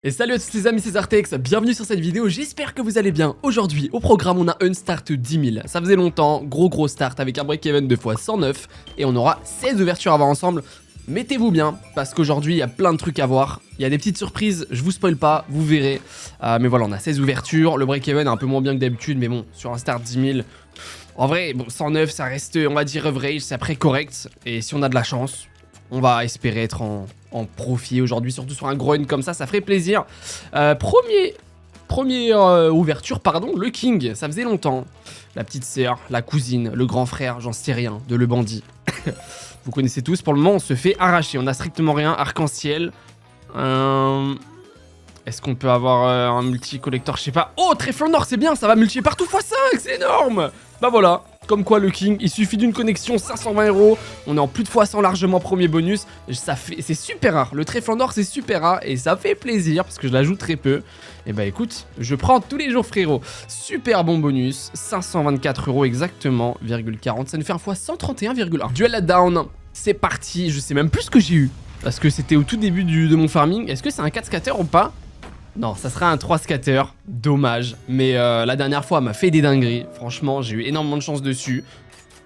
Et salut à tous les amis, c'est Zartex, bienvenue sur cette vidéo, j'espère que vous allez bien. Aujourd'hui, au programme, on a un start 10 000. Ça faisait longtemps, gros start avec un break-even de x 109. Et on aura 16 ouvertures à voir ensemble. Mettez-vous bien, parce qu'aujourd'hui, il y a plein de trucs à voir. Il y a des petites surprises, je vous spoil pas, vous verrez. Mais voilà, on a 16 ouvertures, le break-even est un peu moins bien que d'habitude, mais bon, sur un start 10 000... En vrai, bon, 109, ça reste, on va dire, average, c'est après correct. Et si on a de la chance... on va espérer être en profit aujourd'hui, surtout sur un groin comme ça ferait plaisir. Première ouverture, pardon, le King, ça faisait longtemps. La petite sœur, la cousine, le grand frère, j'en sais rien, de le bandit. Vous connaissez tous, pour le moment on se fait arracher, on a strictement rien, arc-en-ciel. Est-ce qu'on peut avoir un multi-collector, je sais pas. Oh, trèfle en or, c'est bien, ça va multiplier partout x5, c'est énorme. Bah voilà. Comme quoi le King, il suffit d'une connexion, 520 €, on est en plus de x100 largement premier bonus, c'est super rare, le trèfle en or c'est super rare et ça fait plaisir parce que je la joue très peu. Et bah écoute, je prends tous les jours frérot, super bon bonus, 524 € exactement, ,40, ça nous fait un x 131,1. Duel à down, c'est parti, je sais même plus ce que j'ai eu, parce que c'était au tout début de mon farming, est-ce que c'est un 4 scatter ou pas? Non, ça sera un 3 scatter, dommage. Mais la dernière fois, elle m'a fait des dingueries. Franchement, j'ai eu énormément de chance dessus.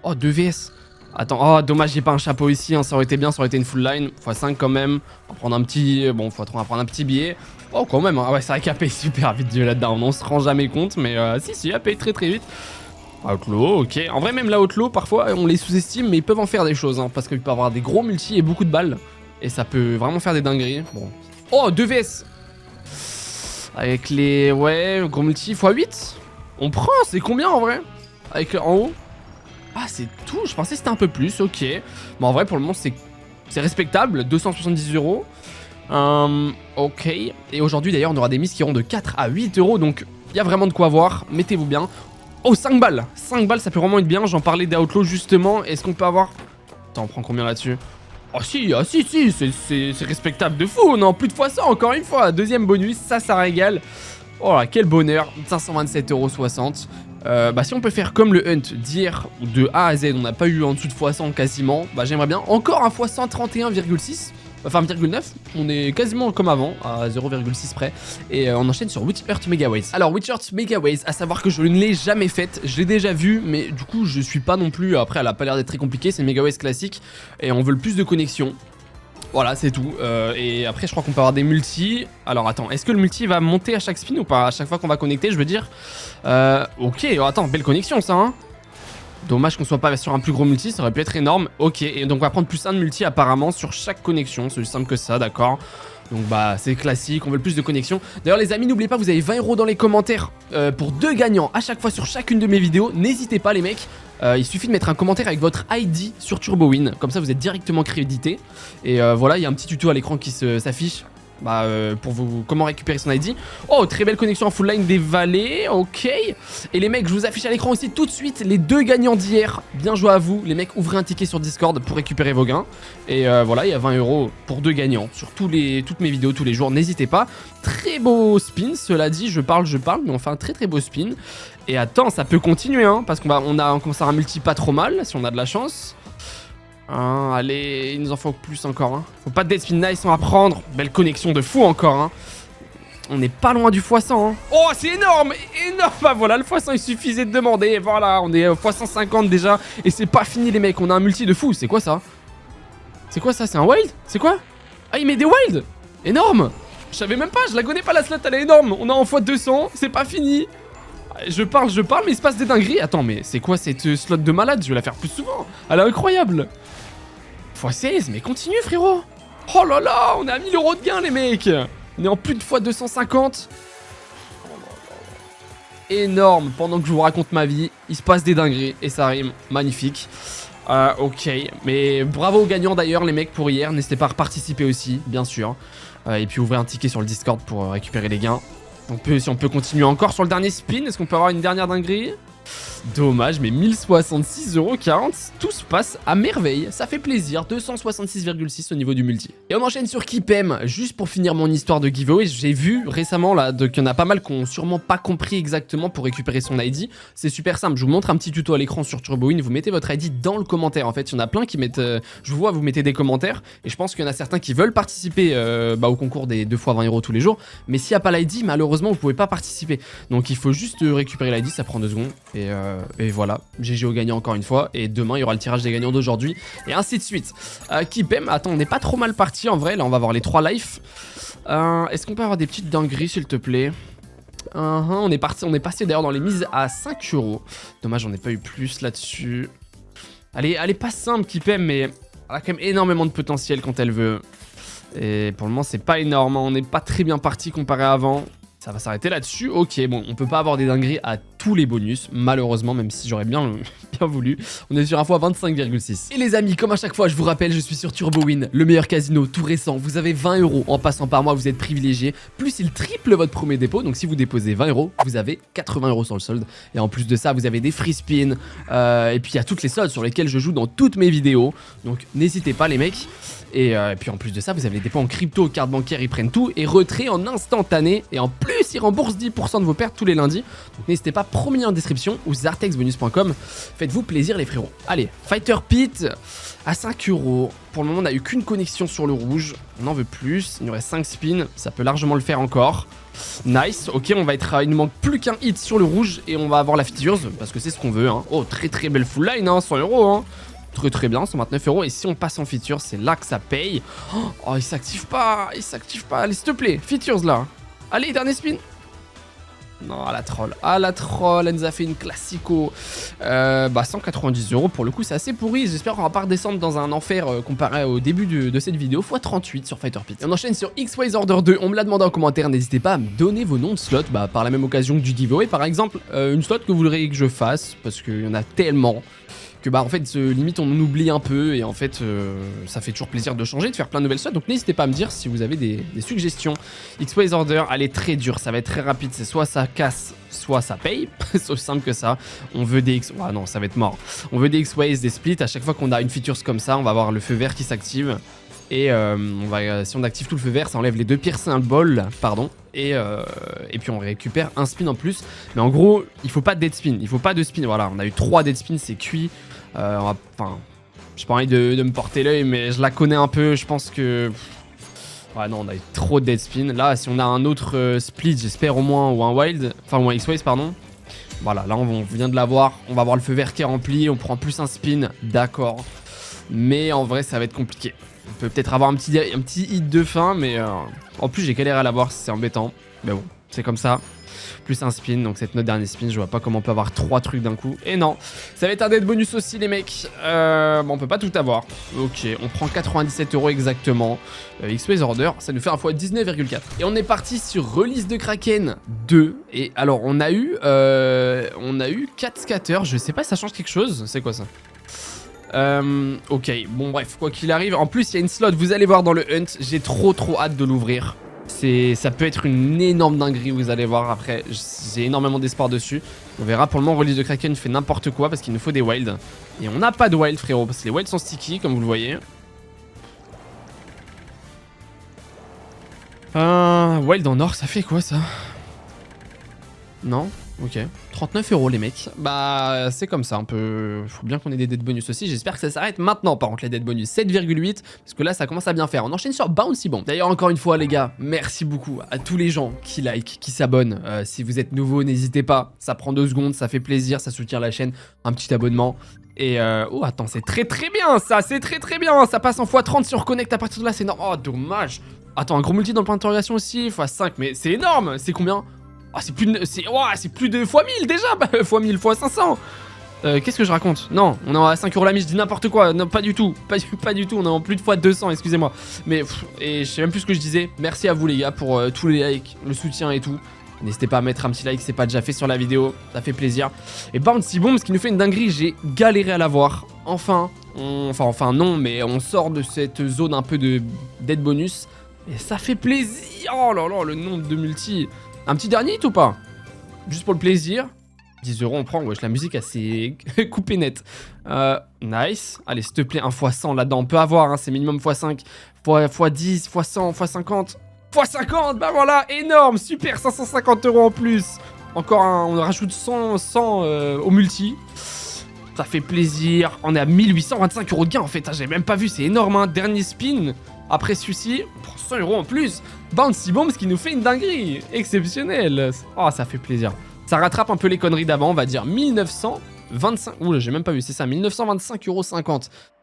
Oh, 2 VS. Attends, oh, dommage, j'ai pas un chapeau ici. Hein. Ça aurait été bien, ça aurait été une full line. x5 quand même. On va prendre un petit... Bon, x3, on va prendre un petit billet. Oh, quand même. Hein. Ah ouais, c'est vrai qu'elle paye super vite du là-dedans. On se rend jamais compte, mais si, elle paye très vite. Outlaw, ok. En vrai, même la Outlaw, parfois, on les sous-estime, mais ils peuvent en faire des choses. Hein, parce qu'ils peuvent avoir des gros multi et beaucoup de balles. Et ça peut vraiment faire des dingueries. Bon. Oh, 2 VS. Avec les... ouais, gros multi x8. On prend, c'est combien en vrai? Avec en haut. Ah, c'est tout, je pensais que c'était un peu plus, ok. Mais en vrai, pour le moment, c'est respectable, 270 €. Ok. Et aujourd'hui, d'ailleurs, on aura des mises qui iront de 4 à 8 €. Donc, il y a vraiment de quoi voir. Mettez-vous bien. Oh, 5 balles. 5 balles, ça peut vraiment être bien. J'en parlais d'Outlaw justement. Est-ce qu'on peut avoir... Attends, on prend combien là-dessus? Oh si, c'est respectable de fou, on est en plus de x100 encore une fois, deuxième bonus, ça régale. Oh là, quel bonheur, 527,60 €. Bah si on peut faire comme le hunt d'hier, de A à Z, on n'a pas eu en dessous de x100 quasiment, bah j'aimerais bien. Encore un x100 31,6, enfin 1,9, on est quasiment comme avant, à 0,6 près. Et on enchaîne sur Witchheart Megaways. Alors Witchheart Megaways, à savoir que je ne l'ai jamais faite, je l'ai déjà vue, mais du coup je suis pas non plus, après elle a pas l'air d'être très compliquée, c'est une Megaways classique, et on veut le plus de connexions. Voilà, c'est tout. Et après, je crois qu'on peut avoir des multis. Alors, attends, est-ce que le multi va monter à chaque spin ou pas? À chaque fois qu'on va connecter, je veux dire. Ok, attends, belle connexion, ça, hein. Dommage qu'on soit pas sur un plus gros multi, ça aurait pu être énorme. Ok, et donc on va prendre plus 1 de multi apparemment sur chaque connexion. C'est aussi simple que ça, d'accord. Donc bah c'est classique, on veut le plus de connexions. D'ailleurs les amis, n'oubliez pas, vous avez 20 € dans les commentaires pour 2 gagnants à chaque fois sur chacune de mes vidéos. N'hésitez pas les mecs, il suffit de mettre un commentaire avec votre ID sur TurboWin. Comme ça vous êtes directement crédité. Et voilà, il y a un petit tuto à l'écran qui s'affiche. Bah, pour vous, comment récupérer son ID. Oh, très belle connexion en full line des vallées, ok. Et les mecs, je vous affiche à l'écran aussi tout de suite les 2 gagnants d'hier. Bien joué à vous, les mecs, ouvrez un ticket sur Discord pour récupérer vos gains. Et voilà, il y a 20 € pour 2 gagnants sur toutes mes vidéos tous les jours, n'hésitez pas. Très beau spin, cela dit, je parle, mais on fait un très beau spin. Et attends, ça peut continuer, hein, parce qu'on commence à un multi pas trop mal, si on a de la chance. Allez, il nous en faut plus encore. Hein. Faut pas de dead spin, nice, on va prendre. Belle connexion de fou encore. Hein. On n'est pas loin du x100. Hein. Oh, c'est énorme, énorme. Bah voilà, le x100, il suffisait de demander. Et voilà, on est x150 déjà. Et c'est pas fini, les mecs. On a un multi de fou. C'est quoi ça? C'est quoi ça? C'est un wild? C'est quoi? Ah, il met des wilds. Énorme. Je savais même pas, je la connais pas la slot, elle est énorme. On est en x200, c'est pas fini. Je parle, mais il se passe des dingueries. Attends, mais c'est quoi cette slot de malade? Je vais la faire plus souvent. Elle est incroyable. x16, mais continue frérot. Oh là là, on est à 1000 € de gain les mecs. On est en plus de x250. Énorme, pendant que je vous raconte ma vie, il se passe des dingueries et ça rime, magnifique. Ok, mais bravo aux gagnants d'ailleurs les mecs pour hier, n'hésitez pas à participer aussi, bien sûr. Et puis ouvrez un ticket sur le Discord pour récupérer les gains. Si on peut continuer encore sur le dernier spin, est-ce qu'on peut avoir une dernière dinguerie? Dommage, mais 1066,40€, tout se passe à merveille, ça fait plaisir, 266,6 au niveau du multi. Et on enchaîne sur Kipem, juste pour finir mon histoire de giveaway, j'ai vu récemment là qu'il y en a pas mal qui ont sûrement pas compris exactement pour récupérer son ID. C'est super simple, je vous montre un petit tuto à l'écran sur TurboWin, vous mettez votre ID dans le commentaire. En fait, il y en a plein qui mettent, je vous vois, vous mettez des commentaires, et je pense qu'il y en a certains qui veulent participer au concours des 2 fois 20€ tous les jours, mais s'il n'y a pas l'ID, malheureusement vous pouvez pas participer. Donc il faut juste récupérer l'ID, ça prend 2 secondes, et voilà, GG au gagnant encore une fois, et demain il y aura le tirage des gagnants d'aujourd'hui, et ainsi de suite. Kipem, attends, on n'est pas trop mal parti en vrai, là on va voir les 3 lives. Est-ce qu'on peut avoir des petites dingueries s'il te plaît? On est passé d'ailleurs dans les mises à 5€. Dommage, j'en ai pas eu plus là-dessus. Elle est pas simple Kipem, mais elle a quand même énormément de potentiel quand elle veut. Et pour le moment c'est pas énorme, on n'est pas très bien parti comparé à avant. Ça va s'arrêter là-dessus. Ok, bon, on peut pas avoir des dingueries à tous les bonus, malheureusement, même si j'aurais bien voulu. On est sur un x 25,6. Et les amis, comme à chaque fois, je vous rappelle, je suis sur TurboWin, le meilleur casino tout récent. Vous avez 20€ en passant par moi, vous êtes privilégié. Plus il triple votre premier dépôt, donc si vous déposez 20€, vous avez 80€ sur le solde. Et en plus de ça, vous avez des free spins. Et puis il y a toutes les soldes sur lesquelles je joue dans toutes mes vidéos. Donc n'hésitez pas les mecs. Et puis en plus de ça, vous avez les dépôts en crypto, cartes bancaires, ils prennent tout. Et retrait en instantané. Et en plus, ils remboursent 10% de vos pertes tous les lundis. Donc n'hésitez pas, premier en description ou zartexbonus.com. Faites-vous plaisir les frérots. Allez, Fighter Pit à 5€. Pour le moment, on n'a eu qu'une connexion sur le rouge. On en veut plus. Il nous reste 5 spins. Ça peut largement le faire encore. Nice. Ok, on va être il nous manque plus qu'un hit sur le rouge. Et on va avoir la features parce que c'est ce qu'on veut. Hein. Oh, très très belle full line, hein, 100€. Hein. Très très bien, 129€. Et si on passe en feature, c'est là que ça paye. Oh, il s'active pas. Il s'active pas. Allez, s'il te plaît. Features là. Allez, dernier spin. Non, à la troll. À la troll. Elle nous a fait une classico. 190€. Pour le coup, c'est assez pourri. J'espère qu'on va pas redescendre dans un enfer comparé au début de cette vidéo. x38 sur Fighter Pit. Et on enchaîne sur X-Ways Order 2. On me l'a demandé en commentaire. N'hésitez pas à me donner vos noms de slots. Par la même occasion que du giveaway. Par exemple, une slot que vous voudriez que je fasse. Parce qu'il y en a tellement. Que en fait limite on oublie un peu et en fait ça fait toujours plaisir de changer, de faire plein de nouvelles slots, donc n'hésitez pas à me dire si vous avez des suggestions. X-Ways Order, elle est très dure, ça va être très rapide, c'est soit ça casse, soit ça paye, c'est aussi simple que ça. On veut des ah non, ça va être mort. On veut des X-Ways, des splits, à chaque fois qu'on a une feature comme ça, on va avoir le feu vert qui s'active. Et si on active tout le feu vert, ça enlève les 2 pires symboles, pardon. Et puis on récupère un spin en plus. Mais en gros, il faut pas de dead spin, il faut pas de spin. Voilà, on a eu 3 dead spins, c'est cuit. Enfin, j'ai pas envie de me porter l'œil, mais je la connais un peu. Je pense que... Ouais, non, on a eu trop de dead spin. Là, si on a un autre split, j'espère au moins, ou un wild, enfin, ou un X-Ways, pardon. Voilà, là, on vient de l'avoir. On va avoir le feu vert qui est rempli. On prend plus un spin, d'accord. Mais en vrai, ça va être compliqué. On peut peut-être avoir un petit hit de fin, mais en plus, j'ai galéré à l'avoir, c'est embêtant. Mais bon, c'est comme ça. Plus un spin, donc c'est notre dernier spin. Je vois pas comment on peut avoir 3 trucs d'un coup. Et non, ça va être un dead bonus aussi, les mecs. Bon, on peut pas tout avoir. Ok, on prend 97€ exactement. X-Ways Order, ça nous fait un fois 19,4. Et on est parti sur Release de Kraken 2. Et alors, on a eu 4 scatters. Je sais pas si ça change quelque chose. C'est quoi ça? Ok, bon bref, quoi qu'il arrive. En plus, il y a une slot, vous allez voir dans le hunt. J'ai trop hâte de l'ouvrir. Ça peut être une énorme dinguerie, vous allez voir. Après, j'ai énormément d'espoir dessus. On verra. Pour le moment, Release de Kraken fait n'importe quoi parce qu'il nous faut des wilds. Et on n'a pas de wild, frérot, parce que les wilds sont sticky, comme vous le voyez. Wild en or, ça fait quoi ça? Non? Ok, 39€ les mecs. Bah c'est comme ça un peu. Faut bien qu'on ait des dead bonus aussi. J'espère que ça s'arrête maintenant. Par contre les dead bonus 7,8 parce que là ça commence à bien faire. On enchaîne sur Bouncy Bomb. D'ailleurs encore une fois les gars, merci beaucoup à tous les gens qui like, qui s'abonnent. Si vous êtes nouveau, n'hésitez pas. Ça prend 2 secondes, ça fait plaisir, ça soutient la chaîne. Un petit abonnement. Et oh attends, c'est très bien ça, c'est très bien. Ça passe en x30 sur Connect à partir de là, c'est énorme. Oh dommage. Attends, un gros multi dans le point d'interrogation aussi, x5, mais c'est énorme. C'est combien? Ah, c'est plus de x 1000 déjà, x 1000, x 500. Qu'est-ce que je raconte? Non, on est à 5€ la mise, je dis n'importe quoi. Non, pas du tout, pas du tout, on est en plus de x 200, excusez-moi. Mais, et je sais même plus ce que je disais. Merci à vous les gars pour tous les likes, le soutien et tout. N'hésitez pas à mettre un petit like, c'est pas déjà fait sur la vidéo, ça fait plaisir. Et Bouncy Bomb, ce qui nous fait une dinguerie, j'ai galéré à l'avoir. Enfin, non, mais on sort de cette zone un peu de dead bonus. Et ça fait plaisir. Oh là là, le nombre de multi. Un petit dernier hit ou pas? Juste pour le plaisir. 10 euros, on prend. Wesh, la musique, assez coupée net. Nice. Allez, s'il te plaît, un x100 là-dedans. On peut avoir, hein, c'est minimum x5, x10, x100, x50. x50, bah voilà, énorme, super, 550 euros en plus. Encore un, on rajoute 100 au multi. Ça fait plaisir. On est à 1825 euros de gain en fait. J'ai même pas vu, c'est énorme. Hein. Dernier spin. Après celui-ci, on prend 100 euros en plus. Bouncy Bomb, ce qui nous fait une dinguerie. Exceptionnel. Oh, ça fait plaisir. Ça rattrape un peu les conneries d'avant. On va dire 1925. Ouh, j'ai même pas vu, c'est ça. 1925,50 euros.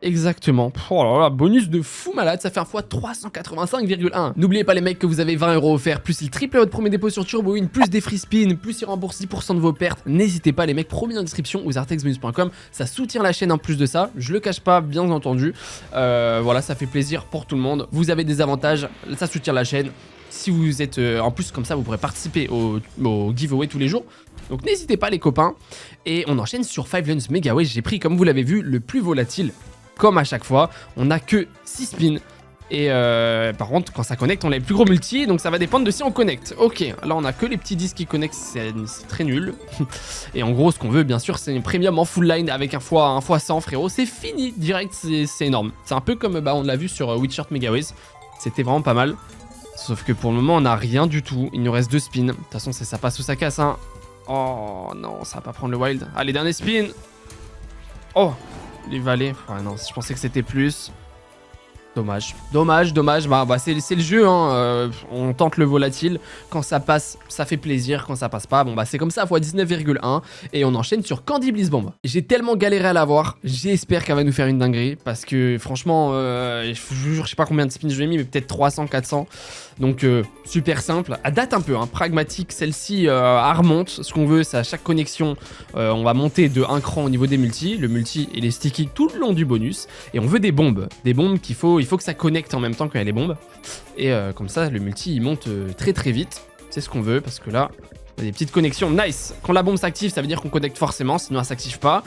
Exactement. Oh là là, bonus de fou malade. Ça fait un fois 385,1. N'oubliez pas les mecs que vous avez 20 euros offerts. Plus il triple votre premier dépôt sur TurboWin. Plus des free spins. Plus il rembourse 10% de vos pertes. N'hésitez pas les mecs. Promis en description ou zartexbonus.com. Ça soutient la chaîne en plus de ça. Je le cache pas, bien entendu. Voilà, ça fait plaisir pour tout le monde. Vous avez des avantages. Ça soutient la chaîne. Si vous êtes... en plus, comme ça, vous pourrez participer au giveaway tous les jours. Donc n'hésitez pas les copains. Et on enchaîne sur 5 Lions Mega Ways. J'ai pris, comme vous l'avez vu, le plus volatile. Comme à chaque fois. On n'a que 6 spins. Et par contre, quand ça connecte, on a les plus gros multi. Donc ça va dépendre de si on connecte. Ok, là on a que les petits disques qui connectent. C'est très nul. Et en gros, ce qu'on veut, bien sûr, c'est une premium en full line avec un x100, frérot. C'est fini, direct, c'est énorme. C'est un peu comme on l'a vu sur Witcher Mega Ways. C'était vraiment pas mal. Sauf que pour le moment, on n'a rien du tout. Il nous reste 2 spins. De toute façon, ça passe ou ça casse, hein. Oh non, ça va pas prendre le wild. Allez, dernier spin. Oh, les valets. Ouais, non, je pensais que c'était plus. Dommage. Dommage. Bah c'est le jeu, hein. On tente le volatile. Quand ça passe, ça fait plaisir. Quand ça passe pas, bon bah c'est comme ça, x 19,1. Et on enchaîne sur Candy Bliss Bomb. J'ai tellement galéré à l'avoir. J'espère qu'elle va nous faire une dinguerie. Parce que franchement, je vous jure, je sais pas combien de spins je lui ai mis, mais peut-être 300, 400. Donc super simple. À date un peu, hein, pragmatique. Celle-ci, elle remonte. Ce qu'on veut, c'est à chaque connexion, on va monter de 1 cran au niveau des multis. Le multi et les sticky tout le long du bonus. Et on veut des bombes. Des bombes qu'il faut... Il faut que ça connecte en même temps qu'il y a les bombes. Et comme ça, le multi, il monte très très vite. C'est ce qu'on veut, parce que là, il y a des petites connexions. Nice. Quand la bombe s'active, ça veut dire qu'on connecte forcément, sinon elle s'active pas.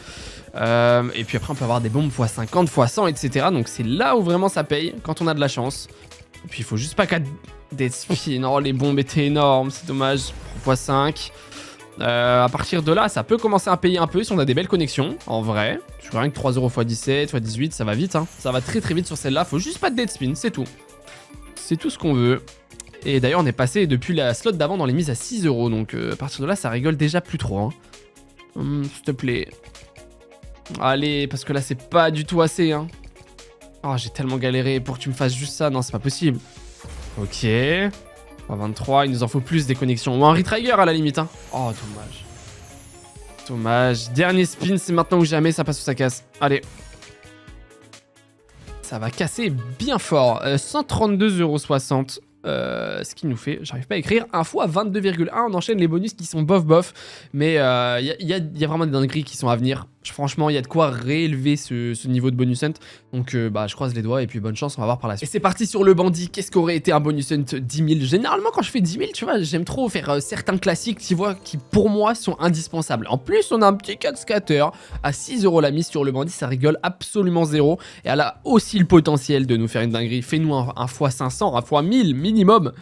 Et puis après, on peut avoir des bombes x50, x100, etc. Donc c'est là où vraiment ça paye, quand on a de la chance. Et puis il faut juste pas qu'à des spins. Oh, les bombes étaient énormes, c'est dommage. x5. À partir de là, ça peut commencer à payer un peu si on a des belles connexions, en vrai. Je crois rien que 3 euros x 17, x 18, ça va vite, hein. Ça va très très vite sur celle-là, faut juste pas de dead spin, c'est tout. C'est tout ce qu'on veut. Et d'ailleurs, on est passé depuis la slot d'avant dans les mises à 6 euros, donc à partir de là, ça rigole déjà plus trop, hein. S'il te plaît. Allez, parce que là, c'est pas du tout assez, hein. Oh, j'ai tellement galéré pour que tu me fasses juste ça, non, c'est pas possible. Ok. 23, il nous en faut plus des connexions. Ou un retrigger à la limite, hein. Oh, dommage. Dommage. Dernier spin, c'est maintenant ou jamais, ça passe ou ça casse. Allez. Ça va casser bien fort. 132,60 €. Ce qui nous fait, j'arrive pas à écrire, 1 fois 22,1. On enchaîne les bonus qui sont bof. Mais il y a vraiment des dingueries qui sont à venir. Franchement, il y a de quoi réélever ce niveau de bonus hunt. Donc, bah, je croise les doigts et puis bonne chance, on va voir par la suite. Et c'est parti sur le bandit. Qu'est-ce qu'aurait été un bonus hunt 10 000? Généralement, quand je fais 10 000, tu vois, j'aime trop faire certains classiques, tu vois, qui pour moi sont indispensables. En plus, on a un petit 4 scatter à 6 € la mise sur le bandit. Ça rigole absolument zéro. Et elle a aussi le potentiel de nous faire une dinguerie. Fais-nous un x 500, un x 1000 minimum.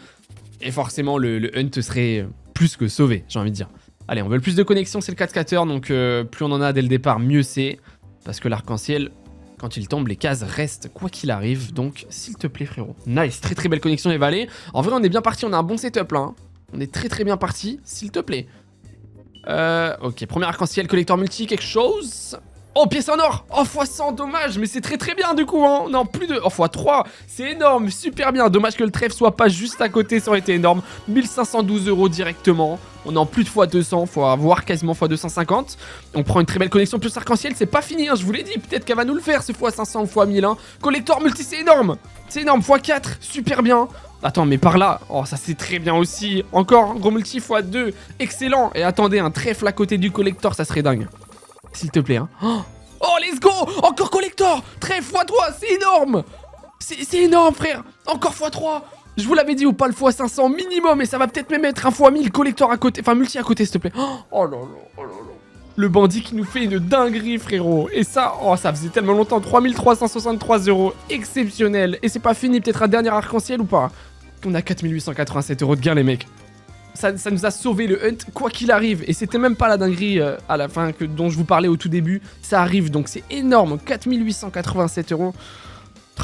Et forcément, le hunt serait plus que sauvé, j'ai envie de dire. Allez, on veut le plus de connexions, c'est le 4 scatter, donc plus on en a dès le départ, mieux c'est. Parce que l'arc-en-ciel, quand il tombe, les cases restent quoi qu'il arrive. Donc, s'il te plaît, frérot. Nice, très très belle connexion, les valets. En vrai, on est bien parti, on a un bon setup là. Hein. On est très très bien parti, s'il te plaît. Ok, premier arc-en-ciel, collecteur multi, quelque chose. Oh, pièce en or. Oh, x100, dommage, mais c'est très très bien du coup, hein. Non, plus de... Oh, x3, c'est énorme, super bien. Dommage que le trèfle soit pas juste à côté, ça aurait été énorme. 1512 € directement. On est en plus de x200, faut avoir quasiment x250. On prend une très belle connexion plus arc-en-ciel, c'est pas fini, hein, je vous l'ai dit. Peut-être qu'elle va nous le faire, ce x500 ou x1000. Hein. Collector multi, c'est énorme. C'est énorme, x4, super bien. Attends, mais par là, oh, ça c'est très bien aussi. Encore un gros multi x2, excellent. Et attendez, un trèfle à côté du collector, ça serait dingue. S'il te plaît, hein. Oh, let's go. Encore collector. Trèfle x3, c'est énorme. C'est énorme, frère. Encore x3. Je vous l'avais dit ou pas, le x500 minimum. Et ça va peut-être même être un x1000 collector à côté. Enfin, multi à côté, s'il te plaît. Oh là là, oh là là. Le bandit qui nous fait une dinguerie, frérot. Et ça, oh, ça faisait tellement longtemps. 3363 €. Exceptionnel. Et c'est pas fini, peut-être un dernier arc-en-ciel ou pas? On a 4887 € de gain, les mecs. ça nous a sauvé le hunt, quoi qu'il arrive. Et c'était même pas la dinguerie à la fin dont je vous parlais au tout début. Ça arrive, donc c'est énorme. 4887 €.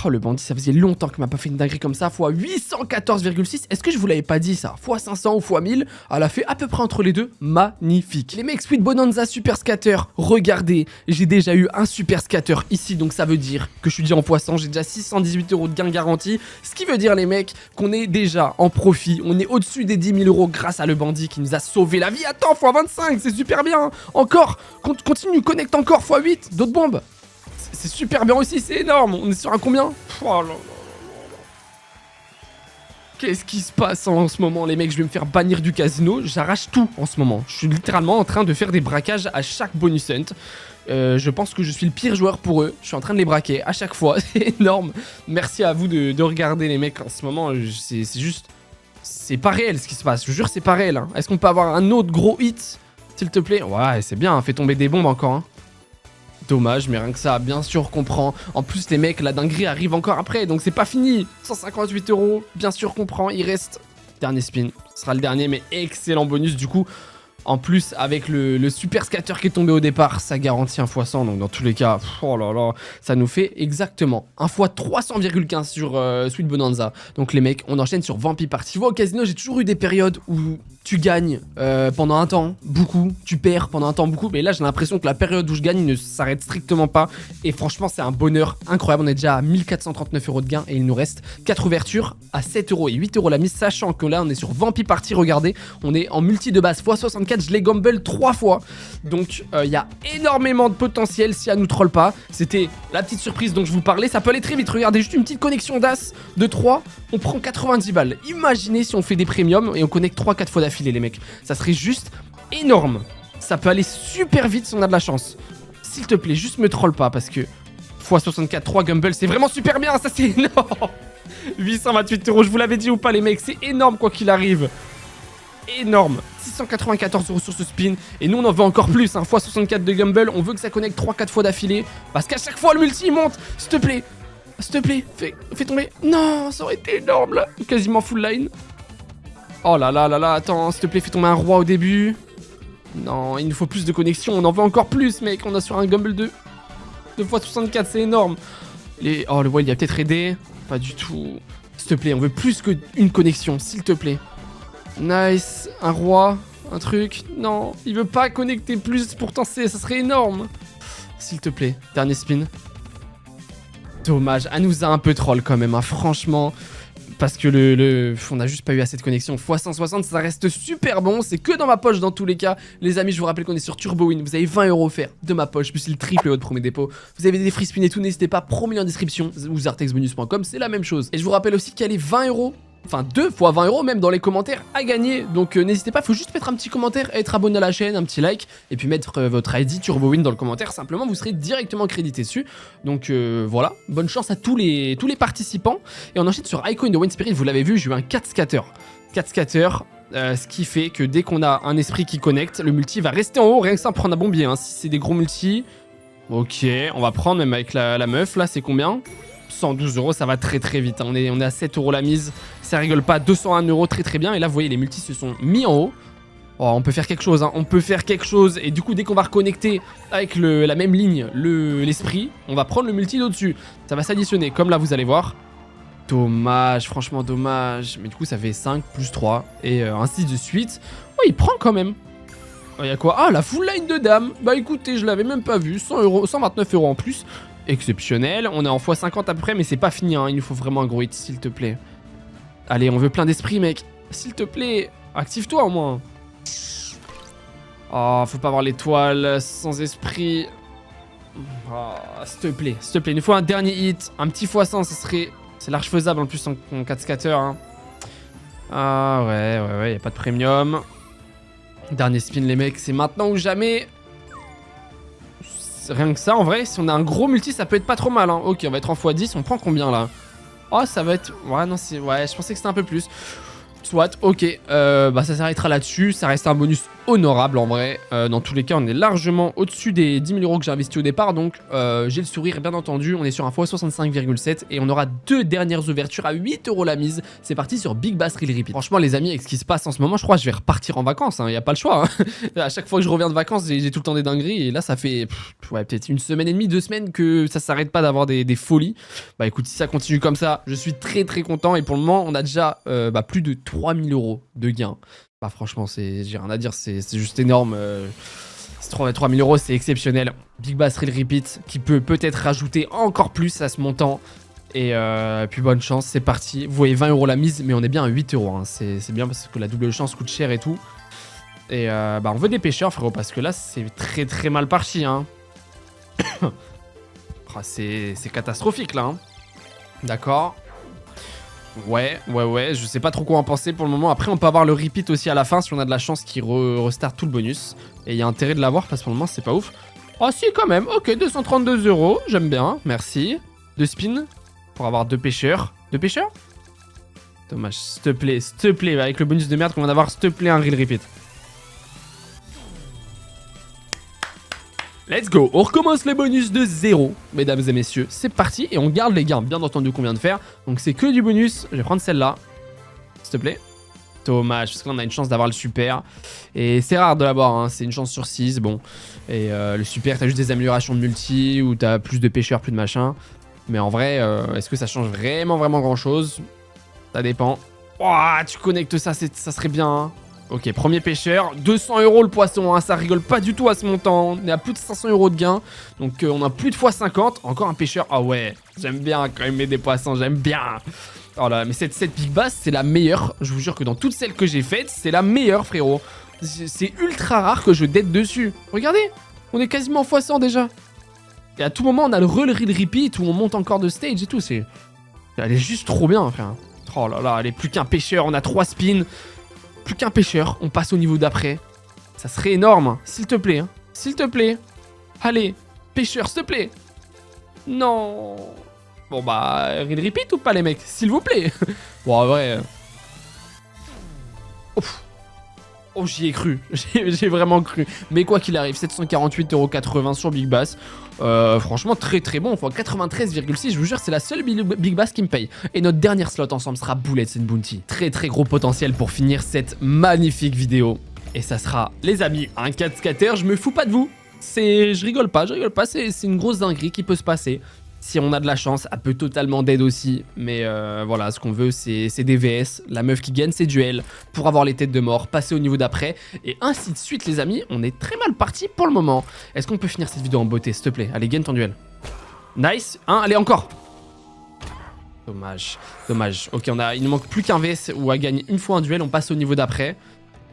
Oh, le bandit, ça faisait longtemps qu'il m'a pas fait une dinguerie comme ça. Fois 814,6. Est-ce que je vous l'avais pas dit ça? Fois 500 ou fois 1000. Elle a fait à peu près entre les deux. Magnifique. Les mecs, Sweet Bonanza Super Scatter. Regardez, j'ai déjà eu un Super Scatter ici. Donc ça veut dire que je suis déjà en fois 100. J'ai déjà 618 € de gain garanti. Ce qui veut dire, les mecs, qu'on est déjà en profit. On est au-dessus des 10 000 € grâce à le bandit qui nous a sauvé la vie. Attends, fois 25. C'est super bien. Encore. Continue, connecte encore. Fois 8. D'autres bombes. C'est super bien aussi, c'est énorme. On est sur un combien? Oh là là. Qu'est-ce qui se passe en ce moment, les mecs? Je vais me faire bannir du casino. J'arrache tout en ce moment. Je suis littéralement en train de faire des braquages à chaque bonus hunt. Je pense que je suis le pire joueur pour eux. Je suis en train de les braquer à chaque fois. C'est énorme. Merci à vous de regarder, les mecs. En ce moment, c'est juste... C'est pas réel ce qui se passe. Je vous jure, c'est pas réel. Hein. Est-ce qu'on peut avoir un autre gros hit, s'il te plaît? Ouais, c'est bien. Fais tomber des bombes encore. Hein. Dommage, mais rien que ça, bien sûr qu'on prend. En plus, les mecs, la dinguerie arrive encore après, donc c'est pas fini. 158 €, bien sûr qu'on prend. Il reste dernier spin. Ce sera le dernier, mais excellent bonus du coup. En plus, avec le super scatter qui est tombé au départ, ça garantit un x100. Donc dans tous les cas, oh là là, ça nous fait exactement un x300,15 sur Sweet Bonanza. Donc les mecs, on enchaîne sur Vampire Party. Tu vois, au casino, j'ai toujours eu des périodes où tu gagnes pendant un temps, beaucoup. Tu perds pendant un temps, beaucoup. Mais là, j'ai l'impression que la période où je gagne ne s'arrête strictement pas. Et franchement, c'est un bonheur incroyable. On est déjà à 1439 € de gain et il nous reste 4 ouvertures à 7 € et 8 € la mise. Sachant que là, on est sur Vampire Party. Regardez, on est en multi de base x64. Je l'ai gamble 3 fois. Donc, il y a énormément de potentiel si elle nous troll pas. C'était la petite surprise dont je vous parlais. Ça peut aller très vite. Regardez, juste une petite connexion d'As de 3. On prend 90 balles. Imaginez si on fait des premiums et on connecte 3-4 fois d'affilée, les mecs. Ça serait juste énorme. Ça peut aller super vite si on a de la chance. S'il te plaît, juste me troll pas parce que x64, 3 Gumball, c'est vraiment super bien. Ça, c'est énorme. 828 €. Je vous l'avais dit ou pas, les mecs, c'est énorme quoi qu'il arrive. Énorme. 694 € sur ce spin. Et nous, on en veut encore plus. Hein. x64 de Gumball. On veut que ça connecte 3-4 fois d'affilée. Parce qu'à chaque fois, le multi monte. S'il te plaît. S'il te plaît. Fais tomber. Non, ça aurait été énorme là. Quasiment full line. Oh là là là là. Attends, s'il te plaît, fais tomber un roi au début. Non, il nous faut plus de connexion. On en veut encore plus, mec. On a sur un Gumball 2 x64. C'est énorme. Oh, le wall, il a peut-être aidé. Pas du tout. S'il te plaît, on veut plus qu'une connexion. S'il te plaît. Nice, un roi, un truc. Non, il veut pas connecter plus, pourtant ça serait énorme. S'il te plaît, dernier spin. Dommage, elle nous a un peu troll quand même, hein, franchement. Parce que on a juste pas eu assez de connexion. x160, ça reste super bon. C'est que dans ma poche dans tous les cas. Les amis, je vous rappelle qu'on est sur TurboWin. Vous avez 20 € offerts de ma poche, plus le triple haut de premier dépôt. Vous avez des free spins et tout. N'hésitez pas, promis en description. Ou zartexbonus.com, c'est la même chose. Et je vous rappelle aussi qu'il y a les 20 €. Enfin 2 fois 20 € même dans les commentaires à gagner. Donc n'hésitez pas, faut juste mettre un petit commentaire, être abonné à la chaîne, un petit like. Et puis mettre votre ID TurboWin dans le commentaire. Simplement vous serez directement crédité dessus. Donc voilà, bonne chance à tous les participants. Et on enchaîne sur Icon de Wayne Spirit. Vous l'avez vu, j'ai eu un 4 scatter. 4 scatter, ce qui fait que dès qu'on a un esprit qui connecte, le multi va rester en haut, rien que ça prendre un bombier. Hein. Si c'est des gros multi, ok, on va prendre même avec la meuf là, c'est combien? 112 €, ça va très très vite. Hein. On est à 7 € la mise. Ça rigole pas. 201 € très très bien. Et là, vous voyez, les multis se sont mis en haut. Oh, on peut faire quelque chose. Hein. On peut faire quelque chose. Et du coup, dès qu'on va reconnecter avec la même ligne, l'esprit, on va prendre le multi d'au-dessus. Ça va s'additionner. Comme là, vous allez voir. Dommage. Franchement, dommage. Mais du coup, ça fait 5 plus 3. Et ainsi de suite. Oh, il prend quand même. Il y a quoi? Ah, la full line de dame. Bah écoutez, je l'avais même pas vu. 100 €, 129 € en plus. Exceptionnel, on est en x50 à peu près, mais c'est pas fini, hein. Il nous faut vraiment un gros hit, s'il te plaît. Allez, on veut plein d'esprit, mec. S'il te plaît, active-toi au moins. Oh, faut pas avoir l'étoile sans esprit. Oh, s'il te plaît, il nous faut un dernier hit. Un petit x100, ça serait... C'est large faisable en plus en 4 scatter. Hein. Ah ouais, y a pas de premium. Dernier spin, les mecs, c'est maintenant ou jamais. Rien que ça, en vrai, si on a un gros multi, ça peut être pas trop mal. Hein. Ok, on va être en x10. On prend combien là? Oh, ça va être... Ouais, non, c'est... Ouais, je pensais que c'était un peu plus. Soit, ok, bah ça s'arrêtera là-dessus, ça reste un bonus honorable en vrai. Dans tous les cas, on est largement au-dessus des 10 000 € que j'ai investi au départ, donc j'ai le sourire bien entendu. On est sur un x65,7 et on aura 2 dernières ouvertures à 8 € la mise. C'est parti sur Big Bass Real Repeat. Franchement les amis, avec ce qui se passe en ce moment, je crois que je vais repartir en vacances, hein, y a pas le choix. Hein. À chaque fois que je reviens de vacances, j'ai tout le temps des dingueries et là ça fait ouais, peut-être une semaine et demie, 2 semaines que ça s'arrête pas d'avoir des folies. Bah écoute, si ça continue comme ça, je suis très content et pour le moment, on a déjà plus de 3 000 € de gains. Bah franchement, j'ai rien à dire, c'est juste énorme. 3 000 €, c'est exceptionnel. Big Bass Real Repeat qui peut peut-être rajouter encore plus à ce montant. Et puis bonne chance, c'est parti. Vous voyez 20 € la mise, mais on est bien à 8 €. Hein. C'est bien parce que la double chance coûte cher et tout. Et bah on veut des pêcheurs, frérot, parce que là, c'est très mal parti. Hein. Oh, c'est catastrophique là. Hein. D'accord. Ouais, je sais pas trop quoi en penser pour le moment. Après, on peut avoir le repeat aussi à la fin si on a de la chance qui restart tout le bonus. Et il y a intérêt de l'avoir parce que pour le moment, c'est pas ouf. Oh, si, quand même. Ok, 232 €. J'aime bien. Merci. 2 spins pour avoir 2 pêcheurs. 2 pêcheurs? Dommage. S'il te plaît, avec le bonus de merde qu'on vient d'avoir, s'il te plaît, un real repeat. Let's go, on recommence les bonus de 0, mesdames et messieurs. C'est parti et on garde les gains, bien entendu, qu'on vient de faire. Donc c'est que du bonus. Je vais prendre celle-là, s'il te plaît. Dommage, parce que là on a une chance d'avoir le super. Et c'est rare de l'avoir, hein. C'est une chance sur 6, bon. Et le super, t'as juste des améliorations de multi, ou t'as plus de pêcheurs, plus de machin. Mais en vrai, est-ce que ça change vraiment grand-chose? Ça dépend. Ouah, tu connectes ça, ça serait bien, hein. Ok, premier pêcheur, 200 € le poisson, hein, ça rigole pas du tout à ce montant, on est à plus de 500 € de gain, donc on a plus de x50, encore un pêcheur, ah ouais, j'aime bien quand même mettre des poissons, j'aime bien. Oh là, mais cette Big Bass, c'est la meilleure, je vous jure que dans toutes celles que j'ai faites, c'est la meilleure frérot. C'est ultra rare que je dette dessus, regardez, on est quasiment x100 déjà. Et à tout moment, on a le real repeat où on monte encore de stage et tout, elle est juste trop bien frère. Oh là là, elle est plus qu'un pêcheur, on a 3 spins. Plus qu'un pêcheur, on passe au niveau d'après. Ça serait énorme, s'il te plaît. Hein. S'il te plaît. Allez, pêcheur, s'il te plaît. Non. Bon bah, real repeat ou pas les mecs? S'il vous plaît. Bon, en vrai... Oh, j'y ai cru. J'ai vraiment cru. Mais quoi qu'il arrive, 748,80 € sur Big Bass. Franchement, très bon. Enfin, 93,6. Je vous jure, c'est la seule Big Bass qui me paye. Et notre dernière slot ensemble sera Bullets and Bounty. Très gros potentiel pour finir cette magnifique vidéo. Et ça sera, les amis, un 4 scatter. Je me fous pas de vous. Je rigole pas. C'est une grosse dinguerie qui peut se passer. Si on a de la chance, elle peut totalement d'aide aussi. Mais voilà, ce qu'on veut, c'est des VS. La meuf qui gagne ses duels pour avoir les têtes de mort, passer au niveau d'après. Et ainsi de suite, les amis. On est très mal parti pour le moment. Est-ce qu'on peut finir cette vidéo en beauté, s'il te plaît? Allez, gagne ton duel. Nice. Allez, encore. Dommage. Ok, il ne manque plus qu'un VS où elle gagne une fois un duel. On passe au niveau d'après.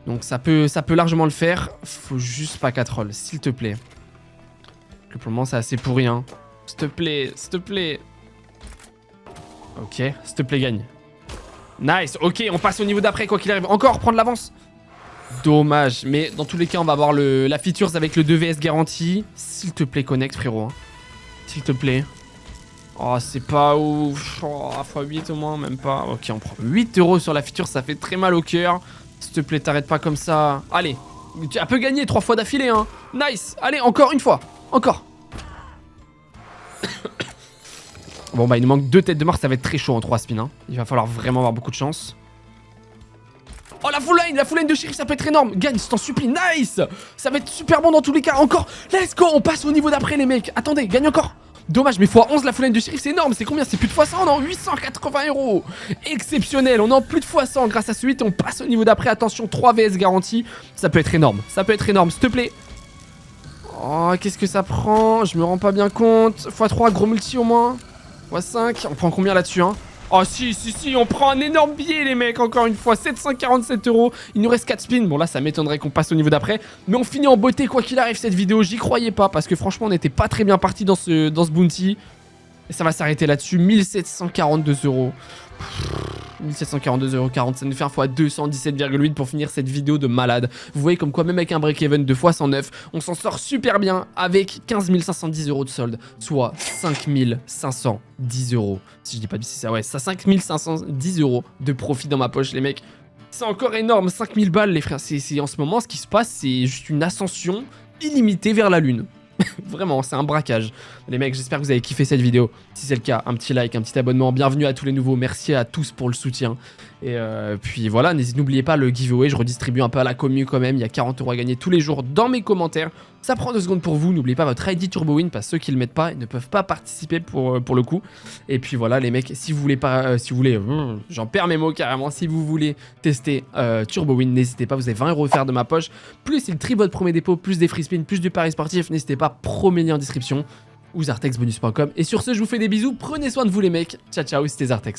Donc ça peut largement le faire. Faut juste pas 4 rolls, s'il te plaît. Que pour le moment, c'est assez pourri, hein. S'il te plaît. Ok, s'il te plaît, gagne. Nice, ok, on passe au niveau d'après, quoi qu'il arrive. Encore, prendre l'avance. Dommage, mais dans tous les cas, on va avoir la features avec le 2vs garantie. S'il te plaît, connecte, frérot. Hein. S'il te plaît. Oh, c'est pas ouf. Oh, x8 au moins, même pas. Ok, on prend 8 € sur la feature, ça fait très mal au cœur. S'il te plaît, t'arrêtes pas comme ça. Allez, tu peux gagner 3 fois d'affilée, hein. Nice, allez, encore une fois. Encore. Bon bah il nous manque 2 têtes de mort, ça va être très chaud en 3 spins. Hein. Il va falloir vraiment avoir beaucoup de chance. Oh la full line de shérif, ça peut être énorme. Gagne, je t'en supplie, nice. Ça va être super bon dans tous les cas, encore. Let's go, on passe au niveau d'après les mecs. Attendez, gagne encore. Dommage, mais x11 la full line de shérif, c'est énorme. C'est combien? C'est plus de x100, non? 880 €. Exceptionnel, on est en plus de x100 grâce à ce 8 et on passe au niveau d'après. Attention, 3 VS garantie. Ça peut être énorme, s'il te plaît. Oh, qu'est-ce que ça prend? Je me rends pas bien compte. x3, gros multi au moins. x5, on prend combien là-dessus, hein? Oh si, on prend un énorme billet les mecs, encore une fois, 747 €. Il nous reste 4 spins, bon là ça m'étonnerait qu'on passe au niveau d'après. Mais on finit en beauté quoi qu'il arrive cette vidéo, j'y croyais pas. Parce que franchement on n'était pas très bien parti dans ce bounty. Et ça va s'arrêter là-dessus, 1742 €. 1742,40 €, ça nous fait un fois 217,8 pour finir cette vidéo de malade. Vous voyez comme quoi même avec un break-even de x109, on s'en sort super bien avec 15 510 € de solde, soit 5 510 €. Si je dis pas d'ici ça, ouais, ça 5 510 € de profit dans ma poche les mecs. C'est encore énorme, 5000 balles les frères. C'est en ce moment, ce qui se passe, c'est juste une ascension illimitée vers la lune. Vraiment, c'est un braquage. Les mecs, j'espère que vous avez kiffé cette vidéo. Si c'est le cas, un petit like, un petit abonnement. Bienvenue à tous les nouveaux. Merci à tous pour le soutien. Et puis voilà, n'oubliez pas le giveaway. Je redistribue un peu à la commu quand même. Il y a 40 € à gagner tous les jours dans mes commentaires. Ça prend 2 secondes pour vous. N'oubliez pas votre ID TurboWin parce que ceux qui le mettent pas, ils ne peuvent pas participer pour le coup. Et puis voilà, les mecs, si vous voulez pas, j'en perds mes mots carrément. Si vous voulez tester TurboWin, n'hésitez pas. Vous avez 20 € offerts de ma poche. Plus il triple votre premier dépôt, plus des free spins, plus du pari sportif. N'hésitez pas, premier lien en description ou zartexbonus.com. Et sur ce, je vous fais des bisous. Prenez soin de vous les mecs. Ciao ciao, c'était Zartex.